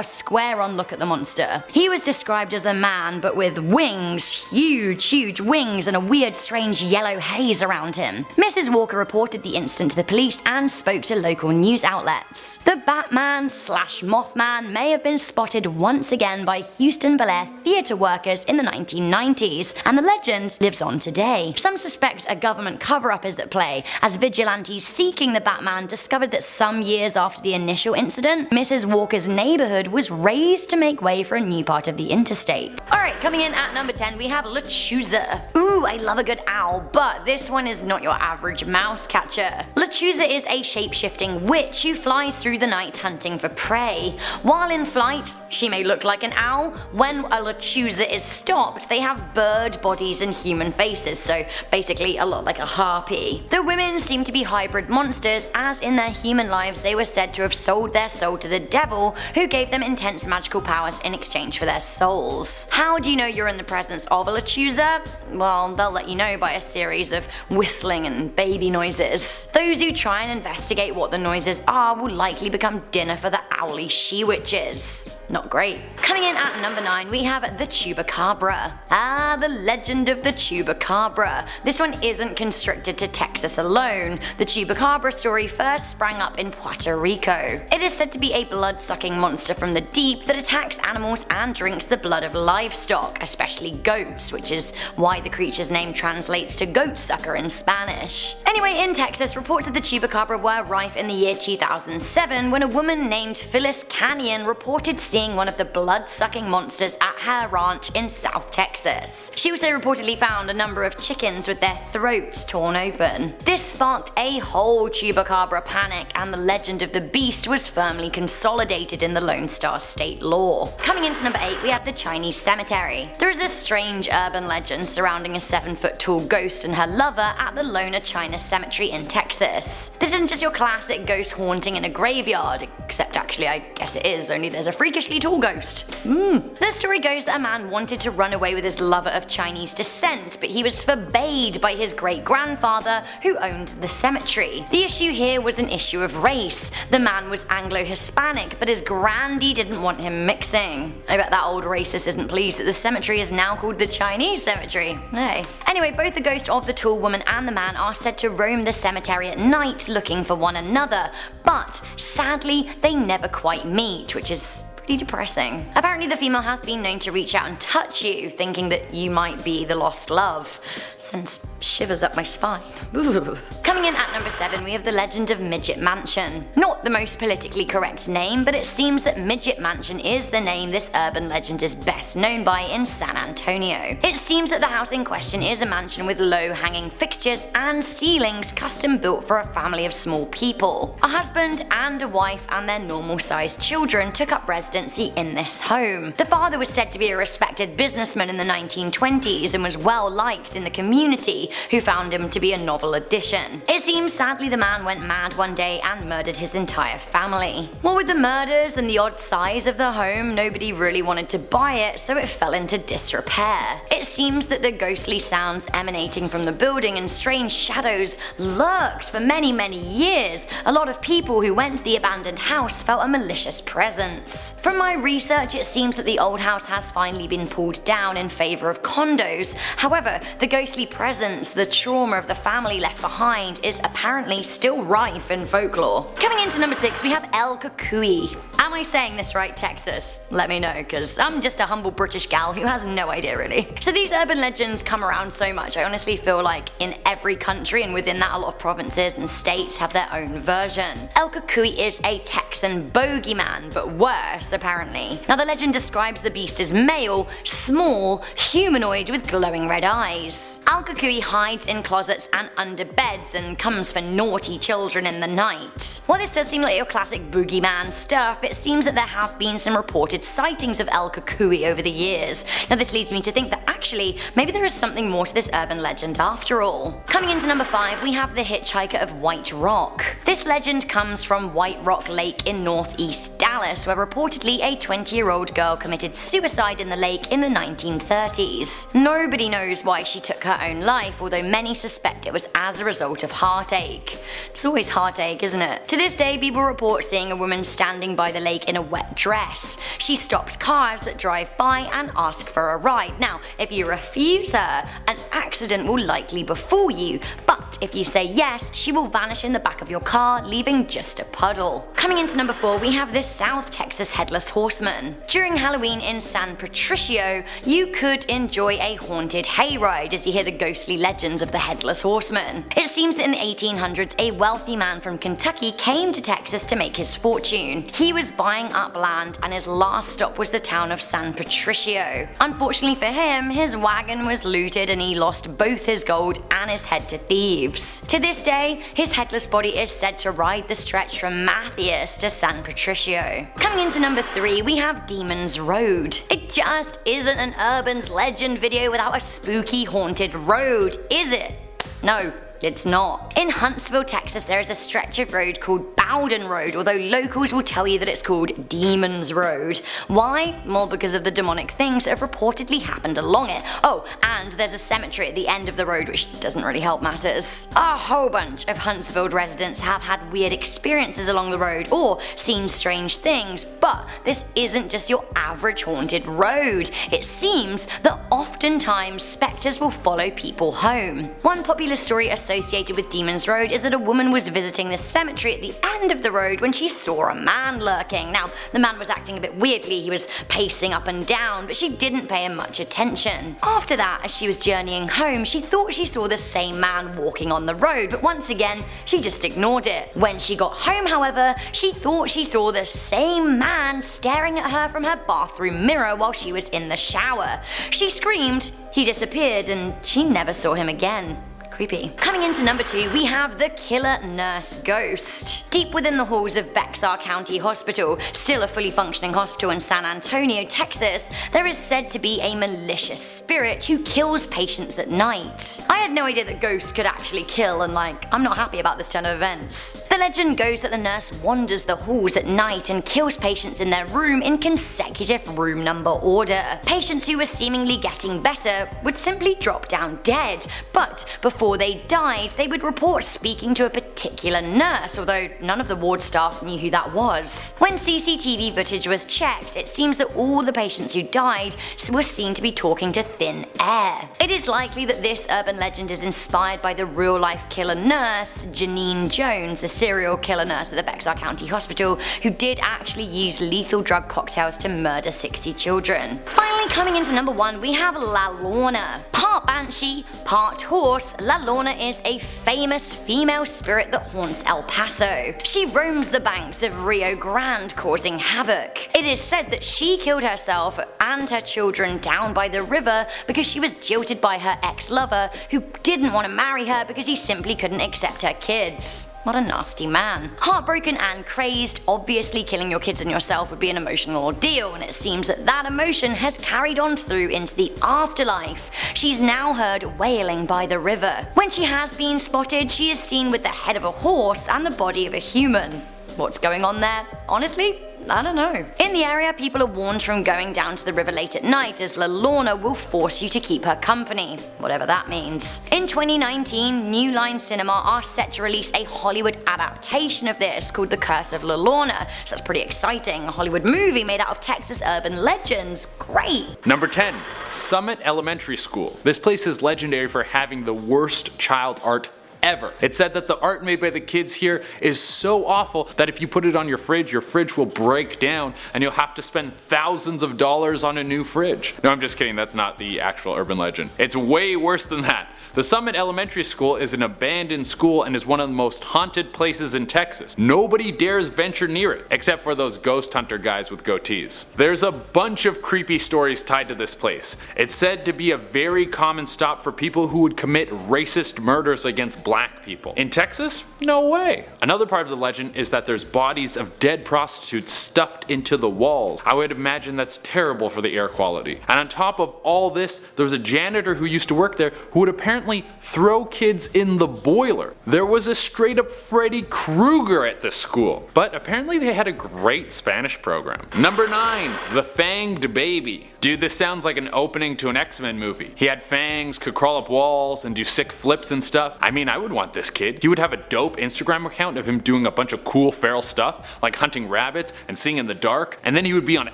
a square-on look at the monster. He was described as a man, but with wings, huge wings, and a weird, strange yellow haze around him. Mrs. Walker reported the incident to the police and spoke to local news outlets. The Batman/Mothman may have been spotted once again by Houston Bel Air theatre workers in the 1990s, and the legend lives on today. Some suspect a government cover-up is at play, as vigilantes seeking the Batman discovered that some years after the initial incident, Mrs. Walker's neighborhood was raised to make way for a new part of the interstate. Alright, coming in at number 10, we have Lechuza. Ooh, I love a good owl, but this one is not your average mouse catcher. Lechuza is a shape-shifting witch who flies through the night hunting for prey. While in flight, she may look like an owl. When a Lechuza is stopped, they have bird bodies and human faces, so basically a lot like a harpy. The women seem to be hybrid monsters, as in their human lives they were said to have sold their soul to the devil, who gave them intense magical powers in exchange for their souls. How do you know you're in the presence of a Lechuza? Well, they'll let you know by a series of whistling and baby noises. Those who try and investigate what the noises are will likely become dinner for the owly she-witches. Not great. Coming in at number 9, we have the Chupacabra. Ah, the legend of the Chupacabra. This one isn't constricted to Texas alone. The Chupacabra story first sprang up in Puerto Rico. It is said to be a blood-sucking monster from the deep that attacks animals and drinks the blood of livestock, especially goats, which is why the creature's name translates to goat sucker in Spanish. Anyway, in Texas, reports of the Chupacabra were rife in the year 2007 when a woman named Phyllis Canyon reported seeing one of the blood-sucking monsters at her ranch in South Texas. She also reportedly found a number of chickens with their throats torn open. This sparked a whole Chupacabra panic, and the legend of the beast was firmly consolidated in the Lone Star state law. Coming into number 8, we have the Chinese cemetery. There is a strange urban legend surrounding a 7-foot-tall ghost and her lover at the Lona China Cemetery in Texas. This isn't just your classic ghost haunting in a graveyard, except actually I guess it is, only there's a freakishly tall ghost. The story goes that a man wanted to run away with his lover of Chinese descent, but he was forbade by his great-grandfather, who owned the cemetery. The issue here was an issue of race. The man was Anglo-Hispanic, but his granddie didn't want him mixing. I bet that old racist isn't pleased that the cemetery is now called the Chinese cemetery. Hey. Anyway, both the ghost of the tall woman and the man are said to roam the cemetery at night looking for one another, but sadly they never quite meet, which is pretty depressing. Apparently the female has been known to reach out and touch you, thinking that you might be the lost love. Sends shivers up my spine. Ooh. Coming in at number 7, we have the legend of Midget Mansion. Not the most politically correct name, but it seems that Midget Mansion is the name this urban legend is best known by in San Antonio. It seems that the house in question is a mansion with low-hanging fixtures and ceilings custom built for a family of small people. A husband and a wife and their normal-sized children took up residence residency in this home. The father was said to be a respected businessman in the 1920s and was well liked in the community, who found him to be a novel addition. It seems sadly the man went mad one day and murdered his entire family. What with the murders and the odd size of the home, nobody really wanted to buy it, so it fell into disrepair. It seems that the ghostly sounds emanating from the building and strange shadows lurked for many years. A lot of people who went to the abandoned house felt a malicious presence. From my research, it seems that the old house has finally been pulled down in favor of condos. However, the ghostly presence, the trauma of the family left behind, is apparently still rife in folklore. Coming into number 6, we have El Cucuy. Am I saying this right, Texas? Let me know, cause I'm just a humble British gal who has no idea really. So these urban legends come around so much, I honestly feel like in every country and within that a lot of provinces and states have their own version. El Cucuy is a Texan bogeyman, but worse apparently. Now the legend describes the beast as male, small, humanoid with glowing red eyes. El Cucuy hides in closets and under beds and comes for naughty children in the night. While this does seem like your classic boogeyman stuff, it seems that there have been some reported sightings of El Cucuy over the years. Now this leads me to think that actually maybe there is something more to this urban legend after all. Coming into number 5, we have the Hitchhiker of White Rock. This legend comes from White Rock Lake in northeast Dallas, where reportedly a 20-year-old girl committed suicide in the lake in the 1930s. Nobody knows why she took her own life, although many suspect it was as a result of heartache. It's always heartache, isn't it? To this day, people report seeing a woman standing by the lake in a wet dress. She stops cars that drive by and asks for a ride. Now, if you refuse her, an accident will likely befall you, but if you say yes, she will vanish in the back of your car, leaving just a puddle. Coming into number 4, we have the South Texas Headless Horseman. During Halloween in San Patricio, you could enjoy a haunted hayride as you hear the ghostly legends of the Headless Horseman. It seems that in the 1800s, a wealthy man from Kentucky came to Texas to make his fortune. He was buying up land and his last stop was the town of San Patricio. Unfortunately for him, his wagon was looted and he lost both his gold and his head to thieves. To this day, his headless body is said to ride the stretch from Matthias to San Patricio. Coming into number 3, we have Demon's Road. It just isn't an urban legend video without a spooky haunted road, is it? No. It's not. In Huntsville, Texas, there is a stretch of road called Bowden Road, although locals will tell you that it's called Demon's Road. Why? Well, because of the demonic things that have reportedly happened along it. Oh, and there's a cemetery at the end of the road, which doesn't really help matters. A whole bunch of Huntsville residents have had weird experiences along the road or seen strange things, but this isn't just your average haunted road. It seems that oftentimes specters will follow people home. One popular story associated with Demon's Road is that a woman was visiting the cemetery at the end of the road when she saw a man lurking. Now, the man was acting a bit weirdly, he was pacing up and down, but she didn't pay him much attention. After that, as she was journeying home, she thought she saw the same man walking on the road, but once again, she just ignored it. When she got home, however, she thought she saw the same man staring at her from her bathroom mirror while she was in the shower. She screamed, he disappeared, and she never saw him again. Creepy. Coming into number 2, we have the Killer Nurse Ghost. Deep within the halls of Bexar County Hospital, still a fully functioning hospital in San Antonio, Texas, there is said to be a malicious spirit who kills patients at night. I had no idea that ghosts could actually kill, and I'm not happy about this turn of events. The legend goes that the nurse wanders the halls at night and kills patients in their room in consecutive room number order. Patients who were seemingly getting better would simply drop down dead, but before they died, they would report speaking to a particular nurse, although none of the ward staff knew who that was. When CCTV footage was checked, it seems that all the patients who died were seen to be talking to thin air. It is likely that this urban legend is inspired by the real-life killer nurse, Janine Jones, a serial killer nurse at the Bexar County Hospital, who did actually use lethal drug cocktails to murder 60 children. Finally, coming into number 1, we have La Lorna. Part banshee, part horse, La Lorna is a famous female spirit that haunts El Paso. She roams the banks of Rio Grande, causing havoc. It is said that she killed herself and her children down by the river because she was jilted by her ex-lover, who didn't want to marry her because he simply couldn't accept her kids. What a nasty man. Heartbroken and crazed, obviously killing your kids and yourself would be an emotional ordeal, and it seems that that emotion has carried on through into the afterlife. She's now heard wailing by the river. When she has been spotted, she is seen with the head of a horse and the body of a human. What's going on there? Honestly, I don't know. In the area, people are warned from going down to the river late at night, as La Lorna will force you to keep her company, whatever that means. In 2019, New Line Cinema are set to release a Hollywood adaptation of this called The Curse of La Lorna, so that's pretty exciting. A Hollywood movie made out of Texas urban legends. Great! Number 10. Summit Elementary School. This place is legendary for having the worst child art ever. It's said that the art made by the kids here is so awful that if you put it on your fridge will break down and you'll have to spend thousands of dollars on a new fridge. No, I'm just kidding, that's not the actual urban legend. It's way worse than that. The Summit Elementary School is an abandoned school and is one of the most haunted places in Texas. Nobody dares venture near it, except for those ghost hunter guys with goatees. There's a bunch of creepy stories tied to this place. It's said to be a very common stop for people who would commit racist murders against black people. In Texas? No way. Another part of the legend is that there's bodies of dead prostitutes stuffed into the walls. I would imagine that's terrible for the air quality. And on top of all this, there was a janitor who used to work there who would apparently throw kids in the boiler. There was a straight up Freddy Krueger at this school. But apparently they had a great Spanish program. Number 9. The Fanged Baby. Dude, this sounds like an opening to an X-Men movie. He had fangs, could crawl up walls, and do sick flips and stuff. I mean, I would want this kid. He would have a dope Instagram account of him doing a bunch of cool feral stuff, like hunting rabbits and seeing in the dark, and then he would be on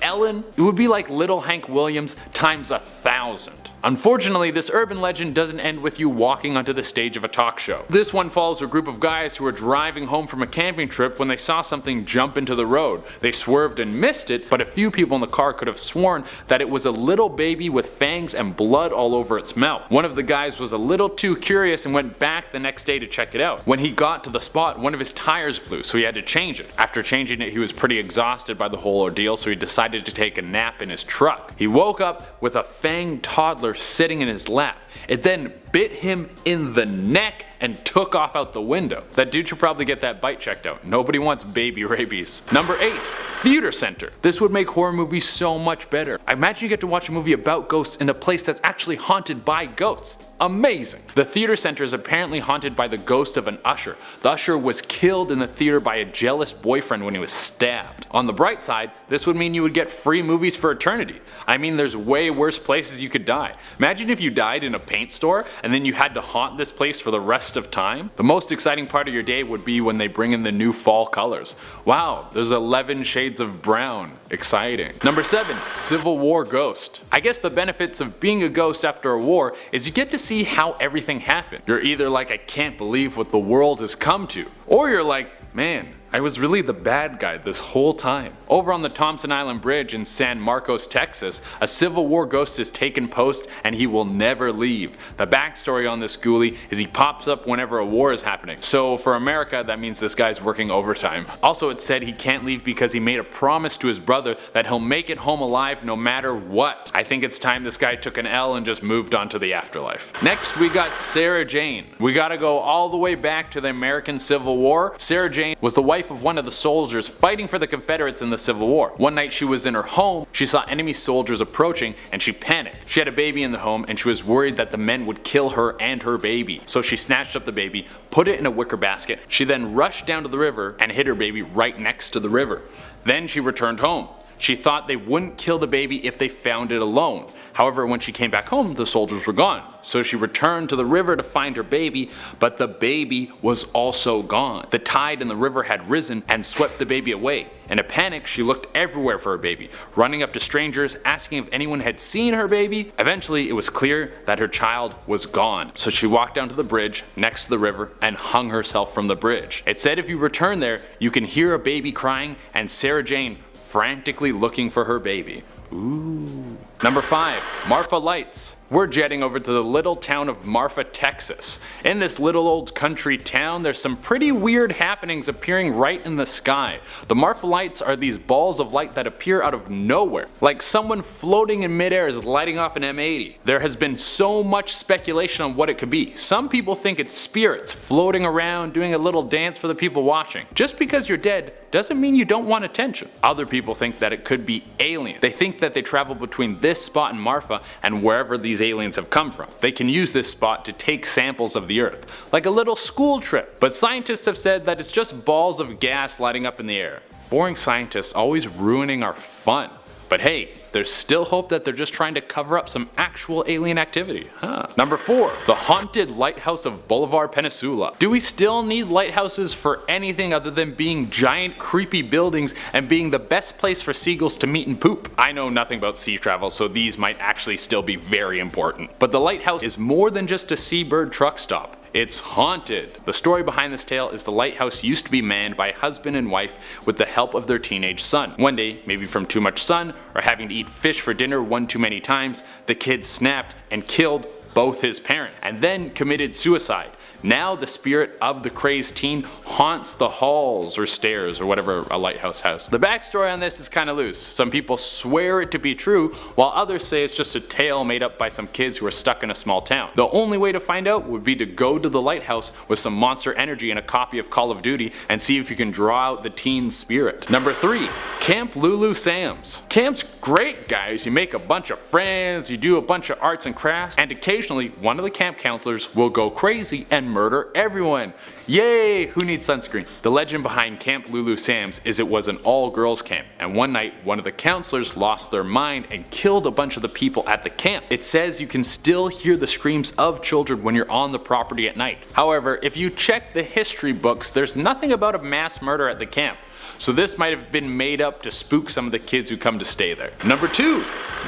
Ellen. It would be like little Hank Williams times 1,000. Unfortunately, this urban legend doesn't end with you walking onto the stage of a talk show. This one follows a group of guys who were driving home from a camping trip when they saw something jump into the road. They swerved and missed it, but a few people in the car could have sworn that it was a little baby with fangs and blood all over its mouth. One of the guys was a little too curious and went back the next day to check it out. When he got to the spot, one of his tires blew, so he had to change it. After changing it, he was pretty exhausted by the whole ordeal, so he decided to take a nap in his truck. He woke up with a fanged toddler sitting in his lap. It then bit him in the neck and took off out the window. That dude should probably get that bite checked out. Nobody wants baby rabies. Number 8. Theater Center. This would make horror movies so much better. I imagine you get to watch a movie about ghosts in a place that's actually haunted by ghosts. Amazing. The Theater Center is apparently haunted by the ghost of an usher. The usher was killed in the theater by a jealous boyfriend when he was stabbed. On the bright side, this would mean you would get free movies for eternity. I mean, there's way worse places you could die. Imagine if you died in a paint store and then you had to haunt this place for the rest of time. The most exciting part of your day would be when they bring in the new fall colors. Wow, there's 11 shades of brown. Exciting. Number 7. Civil War Ghost. I guess the benefits of being a ghost after a war is you get to see how everything happened. You're either like, I can't believe what the world has come to, or you're like, man, I was really the bad guy this whole time. Over on the Thompson Island Bridge in San Marcos, Texas, a Civil War ghost is taken post and he will never leave. The backstory on this ghoulie is he pops up whenever a war is happening. So for America, that means this guy's working overtime. Also, it's said he can't leave because he made a promise to his brother that he'll make it home alive no matter what. I think it's time this guy took an L and just moved on to the afterlife. Next, we got Sarah Jane. We gotta go all the way back to the American Civil War. Sarah Jane was the wife of one of the soldiers fighting for the Confederates in the Civil War. One night she was in her home, she saw enemy soldiers approaching and she panicked. She had a baby in the home and she was worried that the men would kill her and her baby. So she snatched up the baby, put it in a wicker basket. She then rushed down to the river and hid her baby right next to the river. Then she returned home. She thought they wouldn't kill the baby if they found it alone. However, when she came back home, the soldiers were gone. So she returned to the river to find her baby, but the baby was also gone. The tide in the river had risen and swept the baby away. In a panic, she looked everywhere for her baby, running up to strangers, asking if anyone had seen her baby. Eventually, it was clear that her child was gone. So she walked down to the bridge next to the river and hung herself from the bridge. It said if you return there, you can hear a baby crying and Sarah Jane frantically looking for her baby. Ooh. Number 5. Marfa Lights. We're jetting over to the little town of Marfa, Texas. In this little old country town, there's some pretty weird happenings appearing right in the sky. The Marfa lights are these balls of light that appear out of nowhere, like someone floating in midair is lighting off an M80. There has been so much speculation on what it could be. Some people think it's spirits floating around doing a little dance for the people watching. Just because you're dead doesn't mean you don't want attention. Other people think that it could be aliens. They think that they travel between this spot in Marfa and wherever these aliens have come from. They can use this spot to take samples of the earth, like a little school trip. But scientists have said that it's just balls of gas lighting up in the air. Boring scientists always ruining our fun. But hey, there's still hope that they're just trying to cover up some actual alien activity. Number 4. The haunted lighthouse of Boulevard Peninsula. Do we still need lighthouses for anything other than being giant creepy buildings and being the best place for seagulls to meet and poop? I know nothing about sea travel, so these might actually still be very important. But the lighthouse is more than just a seabird truck stop. It's haunted. The story behind this tale is the lighthouse used to be manned by a husband and wife with the help of their teenage son. One day, maybe from too much sun or having to eat fish for dinner one too many times, the kid snapped and killed both his parents and then committed suicide. Now the spirit of the crazed teen haunts the halls or stairs or whatever a lighthouse has. The backstory on this is kinda loose. Some people swear it to be true, while others say it's just a tale made up by some kids who are stuck in a small town. The only way to find out would be to go to the lighthouse with some Monster Energy and a copy of Call of Duty and see if you can draw out the teen's spirit. Number 3. Camp Lulu Sam's. Camp's great, guys. You make a bunch of friends, you do a bunch of arts and crafts, and occasionally one of the camp counselors will go crazy and murder everyone. Yay! Who needs sunscreen? The legend behind Camp Lulu Sam's is it was an all-girls camp, and one night one of the counselors lost their mind and killed a bunch of the people at the camp. It says you can still hear the screams of children when you're on the property at night. However, if you check the history books, there's nothing about a mass murder at the camp. So this might have been made up to spook some of the kids who come to stay there. Number 2.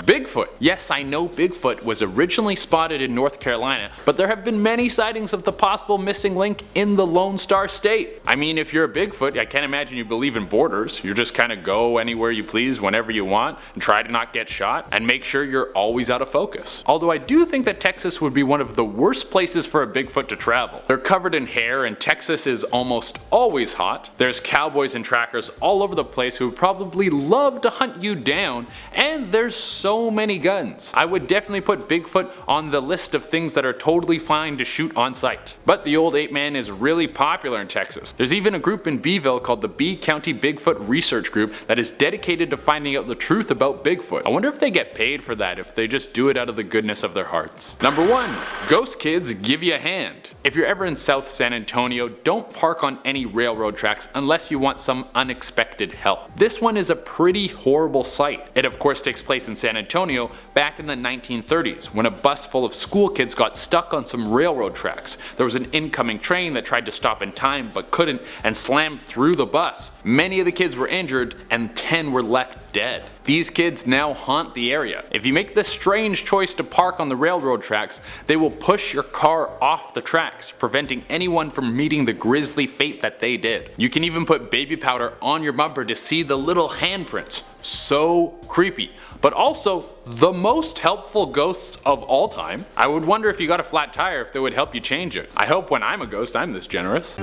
Bigfoot. Yes, I know Bigfoot was originally spotted in North Carolina, but there have been many sightings of the possible missing link in the Lone Star State. I mean, if you're a Bigfoot, I can't imagine you believe in borders. You just kind of go anywhere you please whenever you want and try to not get shot and make sure you're always out of focus. Although I do think that Texas would be one of the worst places for a Bigfoot to travel. They're covered in hair and Texas is almost always hot. There's cowboys and trackers all over the place who would probably love to hunt you down, and there's so many guns. I would definitely put Bigfoot on the list of things that are totally fine to shoot on sight. But the old ape man is really popular in Texas. There's even a group in Beeville called the B County Bigfoot Research Group that is dedicated to finding out the truth about Bigfoot. I wonder if they get paid for that, if they just do it out of the goodness of their hearts. Number 1. Ghost kids give you a hand. If you're ever in South San Antonio, don't park on any railroad tracks unless you want some unexpected help. This one is a pretty horrible sight. It of course takes place in San Antonio back in the 1930s when a bus full of school kids got stuck on some railroad tracks. There was an incoming train that tried to stop in time but couldn't and slammed through the bus. Many of the kids were injured and 10 were left dead. These kids now haunt the area. If you make the strange choice to park on the railroad tracks, they will push your car off the tracks, preventing anyone from meeting the grisly fate that they did. You can even put baby powder on your bumper to see the little handprints. So creepy. But also the most helpful ghosts of all time. I would wonder if you got a flat tire if they would help you change it. I hope when I'm a ghost I'm this generous.